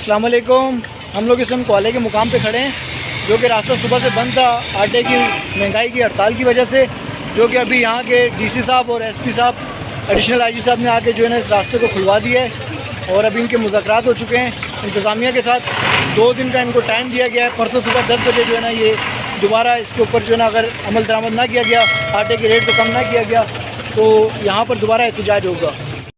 अस्सलाम वालेकुम। हम लोग इस समय कोले के मुकाम पे खड़े हैं, जो कि रास्ता सुबह से बंद था आटे की महंगाई की हड़ताल की वजह से, जो कि अभी यहाँ के डीसी साहब और एसपी साहब एडिशनल आईजी साहब ने आके जो है ना इस रास्ते को खुलवा दिया है और अभी इनके मुज़ाकरात हो चुके हैं इंतज़ामिया के साथ। 2 दिन का इनको टाइम दिया गया है। परसों सुबह 10 बजे जो है ना ये दोबारा इसके ऊपर जो है ना अगर अमल दरामद ना किया गया, आटे के रेट को कम ना किया गया तो यहाँ पर दोबारा एहतजाज होगा।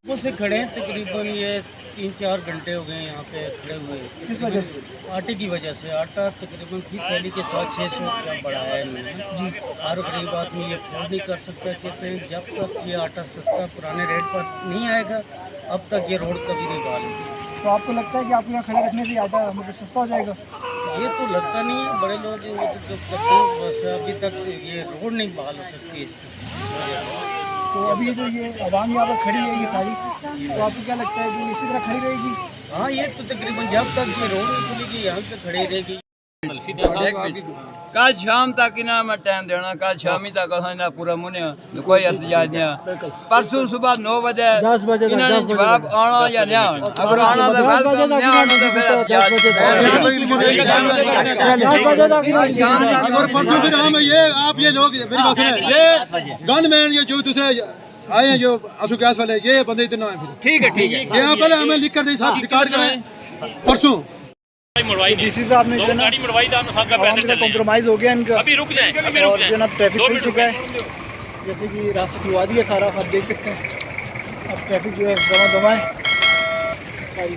वो से खड़े हैं तकरीबन ये 3-4 घंटे हो गए यहाँ पे खड़े हुए। किस वजह से? आटे की वजह से। आटा तकरीबन फी थैली के साथ 600 रुपया बढ़ाया है इन्होंने जी। हर गरीब आदमी ये अफोर्ड नहीं कर सकता। कहते हैं जब तक ये आटा सस्ता पुराने रेट पर नहीं आएगा अब तक ये रोड कभी नहीं बहाल होगी। तो आपको लगता है कि आपको यहाँ खड़े रखने से आटा मतलब सस्ता हो जाएगा? ये तो लगता नहीं है। बड़े लोग हैं वो तो जो करते हैं, बस अभी तक ये रोड नहीं बहाल हो सकती है। तो अभी जो ये आवाम यहाँ पर खड़ी है ये सारी, तो आपको क्या लगता है कि इसी तरह खड़ी रहेगी? हाँ, ये तो तकरीबन जब तक ये रोड नहीं खुलेगी यहाँ पे खड़ी रहेगी। कल शाम तक ना मैं टाइम देना, कल शामी तक ना पूरा मुने कोई एहतजाज नहीं। परसों सुबह 9 बजे 10 बजे इन्होंने जवाब आना या नहीं आना। अगर आना तो वेलकम, नहीं आना तो फिर अगर परसों फिर हम ये आप ये लोग मेरी बात सुने, ये गनमैन ये जो तुझे आए हैं जो आंसू गैस वाले, ये बंदे इतना है। ठीक है ये आप पहले हमें लिख कर दे साहब, रिकॉर्ड करें परसों। डीसी साहब ने जो है ना कॉम्प्रोमाइज़ हो गया इनका, अभी रुक जाएं, और जो है ना ट्रैफिक खुल चुका है। जैसे कि रास्ता खुलवा दिया सारा, आप देख सकते हैं। अब ट्रैफिक जो है दमा है सारी।